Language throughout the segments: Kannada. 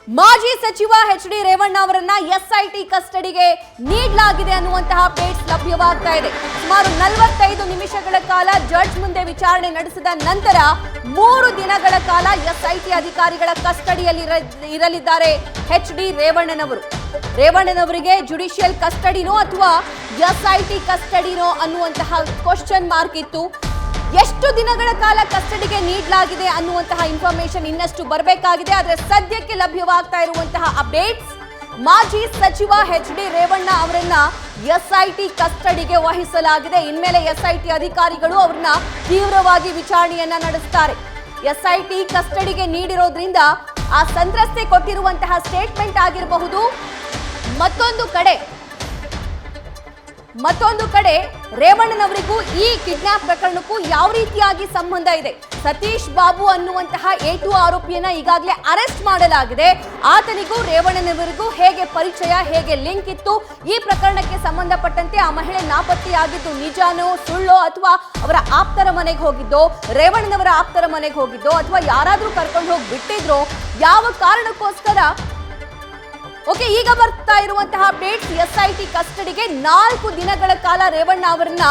ಮಾಜಿ ಸಚಿವ ಎಚ್.ಡಿ. ರೇವಣ್ಣ ಅವರನ್ನ ಎಸ್ಐಟಿ ಕಸ್ಟಡಿಗೆ ನೀಡಲಾಗಿದೆ ಅನ್ನುವಂತಹ ಅಪ್ಡೇಟ್ಸ್ ಲಭ್ಯವಾಗ್ತಾ ಇದೆ. ಸುಮಾರು 45 ನಿಮಿಷಗಳ ಕಾಲ ಜಡ್ಜ್ ಮುಂದೆ ವಿಚಾರಣೆ ನಡೆಸಿದ ನಂತರ 3 ದಿನಗಳ ಕಾಲ ಎಸ್ಐಟಿ ಅಧಿಕಾರಿಗಳ ಕಸ್ಟಡಿಯಲ್ಲಿ ಇರಲಿದ್ದಾರೆ ಎಚ್.ಡಿ. ರೇವಣ್ಣನವರು. ರೇವಣ್ಣನವರಿಗೆ ಜುಡಿಷಿಯಲ್ ಕಸ್ಟಡಿನೋ ಅಥವಾ ಎಸ್ಐಟಿ ಕಸ್ಟಡಿನೋ ಅನ್ನುವಂತಹ ಕ್ವಶನ್ ಮಾರ್ಕ್ ಇತ್ತು. ಎಷ್ಟು ದಿನಗಳ ಕಾಲ ಕಸ್ಟಡಿಗೆ ನೀಡಲಾಗಿದೆ ಅನ್ನುವಂತಹ ಇನ್ಫಾರ್ಮೇಶನ್ ಇನ್ನಷ್ಟು ಬರಬೇಕಾಗಿದೆ. ಆದರೆ ಸದ್ಯಕ್ಕೆ ಲಭ್ಯವಾಗ್ತಾ ಇರುವಂತಹ ಅಪ್ಡೇಟ್ಸ್, ಮಾಜಿ ಸಚಿವ ಎಚ್.ಡಿ. ರೇವಣ್ಣ ಅವರನ್ನ ಎಸ್ಐಟಿ ಕಸ್ಟಡಿಗೆ ವಹಿಸಲಾಗಿದೆ. ಇನ್ಮೇಲೆ ಎಸ್ಐಟಿ ಅಧಿಕಾರಿಗಳು ಅವರನ್ನ ತೀವ್ರವಾಗಿ ವಿಚಾರಣೆಯನ್ನ ನಡೆಸ್ತಾರೆ. ಎಸ್ಐಟಿ ಕಸ್ಟಡಿಗೆ ನೀಡಿರೋದ್ರಿಂದ ಆ ಸಂತ್ರಸ್ತೆ ಕೊಟ್ಟಿರುವಂತಹ ಸ್ಟೇಟ್ಮೆಂಟ್ ಆಗಿರಬಹುದು. ಮತ್ತೊಂದು ಕಡೆ ರೇವಣ್ಣನವರಿಗೂ ಈ ಕಿಡ್ನಾಪ್ ಪ್ರಕರಣಕ್ಕೂ ಯಾವ ರೀತಿಯಾಗಿ ಸಂಬಂಧ ಇದೆ? ಸತೀಶ್ ಬಾಬು ಅನ್ನುವಂತಹ A2 ಆರೋಪಿಯನ್ನ ಈಗಾಗಲೇ ಅರೆಸ್ಟ್ ಮಾಡಲಾಗಿದೆ. ಆತನಿಗೂ ರೇವಣ್ಣನವರಿಗೂ ಹೇಗೆ ಪರಿಚಯ, ಹೇಗೆ ಲಿಂಕ್ ಇತ್ತು? ಈ ಪ್ರಕರಣಕ್ಕೆ ಸಂಬಂಧಪಟ್ಟಂತೆ ಆ ಮಹಿಳೆ ನಾಪತ್ತೆಯಾಗಿದ್ದು ನಿಜಾನೋ ಸುಳ್ಳೋ, ಅಥವಾ ಅವರ ಆಪ್ತರ ಮನೆಗೆ ಹೋಗಿದ್ದೋ, ರೇವಣ್ಣನವರ ಆಪ್ತರ ಮನೆಗೆ ಹೋಗಿದ್ದೋ, ಅಥವಾ ಯಾರಾದ್ರೂ ಕರ್ಕೊಂಡು ಹೋಗಿ ಬಿಟ್ಟಿದ್ರೋ, ಯಾವ ಕಾರಣಕ್ಕೋಸ್ಕರ? ಓಕೆ, ಈಗ ಬರ್ತಾ ಇರುವಂತಹ ಅಪ್ಡೇಟ್ಸ್, ಎಸ್ಐಟಿ ಕಸ್ಟಡಿಗೆ 4 ದಿನಗಳ ಕಾಲ ರೇವಣ್ಣ ಅವರನ್ನ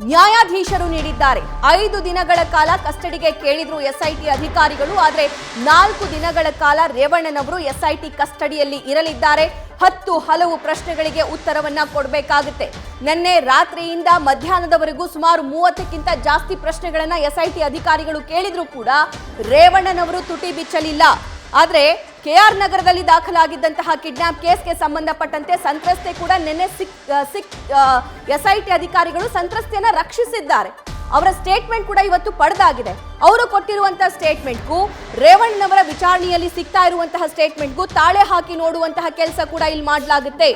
ನ್ಯಾಯಾಧೀಶರು ನೀಡಿದ್ದಾರೆ. 5 ದಿನಗಳ ಕಾಲ ಕಸ್ಟಡಿಗೆ ಕೇಳಿದ್ರು ಎಸ್ಐಟಿ ಅಧಿಕಾರಿಗಳು. ಆದರೆ 4 ದಿನಗಳ ಕಾಲ ರೇವಣ್ಣನವರು ಎಸ್ಐಟಿ ಕಸ್ಟಡಿಯಲ್ಲಿ ಇರಲಿದ್ದಾರೆ. 10 ಹಲವು ಪ್ರಶ್ನೆಗಳಿಗೆ ಉತ್ತರವನ್ನ ಕೊಡಬೇಕಾಗುತ್ತೆ. ನಿನ್ನೆ ರಾತ್ರಿಯಿಂದ ಮಧ್ಯಾಹ್ನದವರೆಗೂ ಸುಮಾರು 30ಕ್ಕಿಂತ ಜಾಸ್ತಿ ಪ್ರಶ್ನೆಗಳನ್ನ ಎಸ್ಐಟಿ ಅಧಿಕಾರಿಗಳು ಕೇಳಿದ್ರು ಕೂಡ ರೇವಣ್ಣನವರು ತುಟಿ ಬಿಚ್ಚಲಿಲ್ಲ. ಆದರೆ KR ನಗರದಲ್ಲಿ ದಾಖಲಾಗಿದ್ದಂತಹ ಕಿಡ್ನಾಪ್ ಕೇಸ್ಗೆ ಸಂಬಂಧಪಟ್ಟಂತೆ ಸಂತ್ರಸ್ತೆ ಕೂಡ ನಿನ್ನೆ ಎಸ್ಐಟಿ ಅಧಿಕಾರಿಗಳು ಸಂತ್ರಸ್ತೆಯನ್ನ ರಕ್ಷಿಸಿದ್ದಾರೆ. ಅವರ ಸ್ಟೇಟ್ಮೆಂಟ್ ಕೂಡ ಇವತ್ತು ಪಡೆದಾಗಿದೆ. ಅವರು ಕೊಟ್ಟಿರುವಂತಹ ಸ್ಟೇಟ್ಮೆಂಟ್ಗೂ ರೇವಣ್ಣನವರ ವಿಚಾರಣೆಯಲ್ಲಿ ಸಿಗ್ತಾ ಇರುವಂತಹ ಸ್ಟೇಟ್ಮೆಂಟ್ಗೂ ತಾಳೆ ಹಾಕಿ ನೋಡುವಂತಹ ಕೆಲಸ ಕೂಡ ಇಲ್ಲಿ ಮಾಡಲಾಗುತ್ತೆ.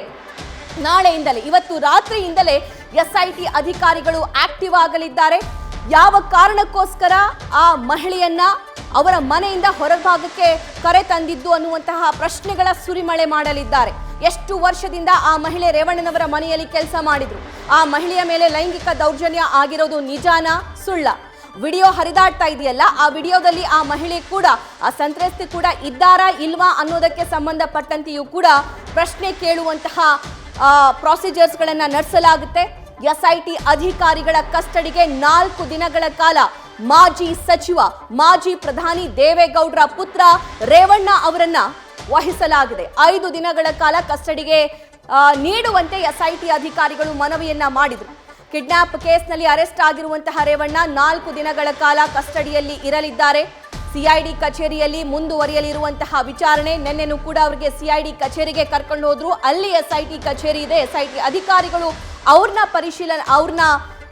ನಾಳೆಯಿಂದಲೇ, ಇವತ್ತು ರಾತ್ರಿಯಿಂದಲೇ ಎಸ್ಐಟಿ ಅಧಿಕಾರಿಗಳು ಆಕ್ಟಿವ್ ಆಗಲಿದ್ದಾರೆ. ಯಾವ ಕಾರಣಕ್ಕೋಸ್ಕರ ಆ ಮಹಿಳೆಯನ್ನ ಅವರ ಮನೆಯಿಂದ ಹೊರಭಾಗಕ್ಕೆ ಕರೆ ತಂದಿದ್ದು ಅನ್ನುವಂತಹ ಪ್ರಶ್ನೆಗಳ ಸುರಿಮಳೆ ಮಾಡಲಿದ್ದಾರೆ. ಎಷ್ಟು ವರ್ಷದಿಂದ ಆ ಮಹಿಳೆ ರೇವಣ್ಣನವರ ಮನೆಯಲ್ಲಿ ಕೆಲಸ ಮಾಡಿದ್ರು? ಆ ಮಹಿಳೆಯ ಮೇಲೆ ಲೈಂಗಿಕ ದೌರ್ಜನ್ಯ ಆಗಿರೋದು ನಿಜಾನ ಸುಳ್ಳ? ವಿಡಿಯೋ ಹರಿದಾಡ್ತಾ ಇದೆಯಲ್ಲ, ಆ ವಿಡಿಯೋದಲ್ಲಿ ಆ ಮಹಿಳೆ ಕೂಡ, ಆ ಸಂತ್ರಸ್ತೆ ಕೂಡ ಇದ್ದಾರಾ ಇಲ್ವಾ ಅನ್ನೋದಕ್ಕೆ ಸಂಬಂಧಪಟ್ಟಂತೆಯೂ ಕೂಡ ಪ್ರಶ್ನೆ ಕೇಳುವಂತಹ ಪ್ರೊಸೀಜರ್ಸ್ಗಳನ್ನ ನಡೆಸಲಾಗುತ್ತೆ. ಎಸ್ಐಟಿ ಅಧಿಕಾರಿಗಳ ಕಸ್ಟಡಿಗೆ 4 ದಿನಗಳ ಕಾಲ ಮಾಜಿ ಸಚಿವ, ಮಾಜಿ ಪ್ರಧಾನಿ ದೇವೇಗೌಡರ ಪುತ್ರ ರೇವಣ್ಣ ಅವರನ್ನ ವಹಿಸಲಾಗಿದೆ. 5 ದಿನಗಳ ಕಾಲ ಕಸ್ಟಡಿಗೆ ನೀಡುವಂತೆ ಎಸ್ಐಟಿ ಅಧಿಕಾರಿಗಳು ಮನವಿಯನ್ನ ಮಾಡಿದ್ರು. ಕಿಡ್ನಾಪ್ ಕೇಸ್ನಲ್ಲಿ ಅರೆಸ್ಟ್ ಆಗಿರುವಂತಹ ರೇವಣ್ಣ 4 ದಿನಗಳ ಕಾಲ ಕಸ್ಟಡಿಯಲ್ಲಿ ಇರಲಿದ್ದಾರೆ. ಸಿಐಡಿ ಕಚೇರಿಯಲ್ಲಿ ಮುಂದುವರಿಯಲಿರುವಂತಹ ವಿಚಾರಣೆ. ನಿನ್ನೆನೂ ಕೂಡ ಅವರಿಗೆ ಸಿಐಡಿ ಕಚೇರಿಗೆ ಕರ್ಕೊಂಡು ಹೋದ್ರು. ಅಲ್ಲಿ ಎಸ್ಐಟಿ ಕಚೇರಿ ಇದೆ. ಎಸ್ಐಟಿ ಅಧಿಕಾರಿಗಳು ಅವ್ರನ್ನ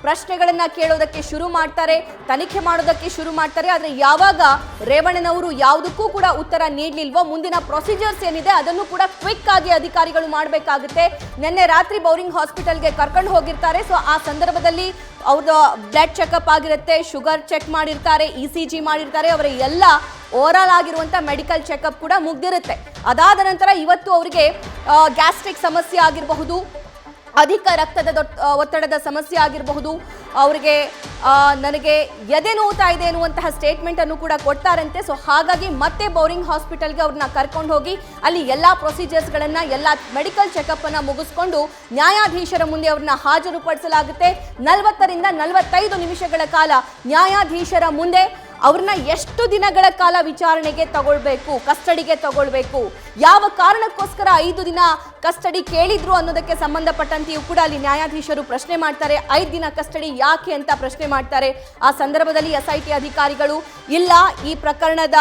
ಪ್ರಶ್ನೆಗಳನ್ನ ಕೇಳೋದಕ್ಕೆ ಶುರು ಮಾಡ್ತಾರೆ, ತನಿಖೆ ಮಾಡೋದಕ್ಕೆ ಶುರು ಮಾಡ್ತಾರೆ. ಆದರೆ ಯಾವಾಗ ರೇವಣ್ಣನವರು ಯಾವುದಕ್ಕೂ ಕೂಡ ಉತ್ತರ ನೀಡಲಿಲ್ವೋ, ಮುಂದಿನ ಪ್ರೊಸೀಜರ್ಸ್ ಏನಿದೆ ಅದನ್ನು ಕೂಡ ಕ್ವಿಕ್ ಆಗಿ ಅಧಿಕಾರಿಗಳು ಮಾಡಬೇಕಾಗುತ್ತೆ. ನಿನ್ನೆ ರಾತ್ರಿ ಬೌರಿಂಗ್ ಹಾಸ್ಪಿಟಲ್ಗೆ ಕರ್ಕೊಂಡು ಹೋಗಿರ್ತಾರೆ. ಸೊ ಆ ಸಂದರ್ಭದಲ್ಲಿ ಅವ್ರದ್ದು ಬ್ಲಡ್ ಚೆಕಪ್ ಆಗಿರುತ್ತೆ, ಶುಗರ್ ಚೆಕ್ ಮಾಡಿರ್ತಾರೆ, ECG ಮಾಡಿರ್ತಾರೆ. ಅವರ ಎಲ್ಲ ಓವರಾಲ್ ಆಗಿರುವಂಥ ಮೆಡಿಕಲ್ ಚೆಕಪ್ ಕೂಡ ಮುಗ್ದಿರುತ್ತೆ. ಅದಾದ ನಂತರ ಇವತ್ತು ಅವರಿಗೆ ಗ್ಯಾಸ್ಟ್ರಿಕ್ ಸಮಸ್ಯೆ ಆಗಿರಬಹುದು, ಅಧಿಕ ರಕ್ತದ ಒತ್ತಡದ ಸಮಸ್ಯೆ ಆಗಿರಬಹುದು, ಅವರಿಗೆ ನನಗೆ ಎದೆ ನೋವ್ತಾ ಇದೆ ಎನ್ನುವಂತಹ ಸ್ಟೇಟ್ಮೆಂಟ್ ಅನ್ನು ಕೂಡ ಕೊಡ್ತಾರಂತೆ. ಸೊ ಹಾಗಾಗಿ ಮತ್ತೆ ಬೌರಿಂಗ್ ಹಾಸ್ಪಿಟಲ್ಗೆ ಅವ್ರನ್ನ ಕರ್ಕೊಂಡು ಹೋಗಿ ಅಲ್ಲಿ ಎಲ್ಲ ಪ್ರೊಸೀಜರ್ಸ್ಗಳನ್ನ, ಎಲ್ಲ ಮೆಡಿಕಲ್ ಚೆಕಪ್ ಅನ್ನ ಮುಗಿಸ್ಕೊಂಡು ನ್ಯಾಯಾಧೀಶರ ಮುಂದೆ ಅವ್ರನ್ನ ಹಾಜರುಪಡಿಸಲಾಗುತ್ತೆ. 40 ರಿಂದ 45 ನಿಮಿಷಗಳ ಕಾಲ ನ್ಯಾಯಾಧೀಶರ ಮುಂದೆ ಅವ್ರನ್ನ ಎಷ್ಟು ದಿನಗಳ ಕಾಲ ವಿಚಾರಣೆಗೆ ತಗೊಳ್ಬೇಕು, ಕಸ್ಟಡಿಗೆ ತಗೊಳ್ಬೇಕು, ಯಾವ ಕಾರಣಕ್ಕೋಸ್ಕರ 5 ದಿನ ಕಸ್ಟಡಿ ಕೇಳಿದ್ರು ಅನ್ನೋದಕ್ಕೆ ಸಂಬಂಧಪಟ್ಟಂತೆಯೂ ಕೂಡ ಅಲ್ಲಿ ನ್ಯಾಯಾಧೀಶರು ಪ್ರಶ್ನೆ ಮಾಡ್ತಾರೆ. 5 ದಿನ ಕಸ್ಟಡಿ ಯಾಕೆ ಅಂತ ಪ್ರಶ್ನೆ ಮಾಡ್ತಾರೆ. ಆ ಸಂದರ್ಭದಲ್ಲಿ ಎಸ್ಐಟಿ ಅಧಿಕಾರಿಗಳು, ಇಲ್ಲ, ಈ ಪ್ರಕರಣದ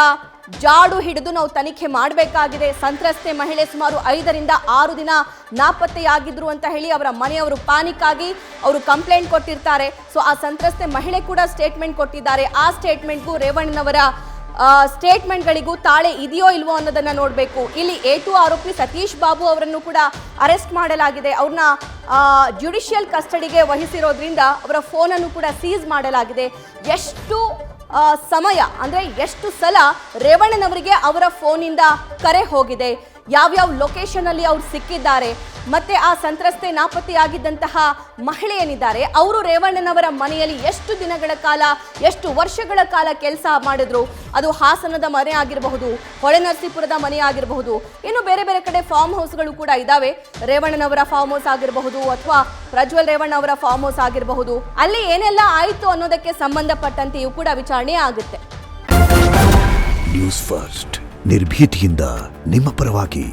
ಜಾಡು ಹಿಡಿದು ನಾವು ತನಿಖೆ ಮಾಡಬೇಕಾಗಿದೆ. ಸಂತ್ರಸ್ತೆ ಮಹಿಳೆ ಸುಮಾರು 5 ರಿಂದ 6 ದಿನ ನಾಪತ್ತೆಯಾಗಿದ್ರು ಅಂತ ಹೇಳಿ ಅವರ ಮನೆಯವರು ಪಾನಿಕ್ ಆಗಿ ಅವರು ಕಂಪ್ಲೇಂಟ್ ಕೊಟ್ಟಿರ್ತಾರೆ. ಸೊ ಆ ಸಂತ್ರಸ್ತೆ ಮಹಿಳೆ ಕೂಡ ಸ್ಟೇಟ್ಮೆಂಟ್ ಕೊಟ್ಟಿದ್ದಾರೆ. ಆ ಸ್ಟೇಟ್ಮೆಂಟ್ಗೂ ರೇವಣ್ಣನವರ ಸ್ಟೇಟ್ಮೆಂಟ್ಗಳಿಗೂ ತಾಳೆ ಇದೆಯೋ ಇಲ್ವೋ ಅನ್ನೋದನ್ನ ನೋಡಬೇಕು. ಇಲ್ಲಿ A2 ಆರೋಪಿ ಸತೀಶ್ ಬಾಬು ಅವರನ್ನು ಕೂಡ ಅರೆಸ್ಟ್ ಮಾಡಲಾಗಿದೆ. ಅವ್ರನ್ನ ಜುಡಿಷಿಯಲ್ ಕಸ್ಟಡಿಗೆ ವಹಿಸಿರೋದ್ರಿಂದ ಅವರ ಫೋನನ್ನು ಕೂಡ ಸೀಸ್ ಮಾಡಲಾಗಿದೆ. ಎಷ್ಟು ಸಮಯ, ಅಂದ್ರೆ ಎಷ್ಟು ಸಲ ರೇವಣ್ಣನವರಿಗೆ ಅವರ ಫೋನಿಂದ ಕರೆ ಹೋಗಿದೆ, ಯಾವ್ಯಾವ ಲೊಕೇಶನ್ ಅಲ್ಲಿ ಅವ್ರು ಸಿಕ್ಕಿದ್ದಾರೆ, ಮತ್ತೆ ಆ ಸಂತ್ರಸ್ತೆ ನಾಪತ್ತೆಯಾಗಿದ್ದಂತಹ ಮಹಿಳೆ ಏನಿದ್ದಾರೆ ಅವರು ರೇವಣ್ಣನವರ ಮನೆಯಲ್ಲಿ ಎಷ್ಟು ದಿನಗಳ ಕಾಲ, ಎಷ್ಟು ವರ್ಷಗಳ ಕಾಲ ಕೆಲಸ ಮಾಡಿದ್ರು, ಅದು ಹಾಸನದ ಮನೆ ಆಗಿರಬಹುದು, ಹೊಳೆನರಸೀಪುರದ ಮನೆ ಆಗಿರಬಹುದು, ಇನ್ನು ಬೇರೆ ಬೇರೆ ಕಡೆ ಫಾರ್ಮ್ ಹೌಸ್ಗಳು ಕೂಡ ಇದಾವೆ. ರೇವಣ್ಣನವರ ಫಾರ್ಮ್ ಹೌಸ್ ಆಗಿರಬಹುದು ಅಥವಾ ಪ್ರಜ್ವಲ್ ರೇವಣ್ಣ ಅವರ ಫಾರ್ಮ್ ಹೌಸ್ ಆಗಿರಬಹುದು. ಅಲ್ಲಿ ಏನೆಲ್ಲ ಆಯಿತು ಅನ್ನೋದಕ್ಕೆ ಸಂಬಂಧಪಟ್ಟಂತೆಯೂ ಕೂಡ ವಿಚಾರಣೆ ಆಗುತ್ತೆ. ನ್ಯೂಸ್ ಫಸ್ಟ್ ನಿರ್ಭೀತಿಯಿಂದ ನಿಮ್ಮ ಪರವಾಗಿ.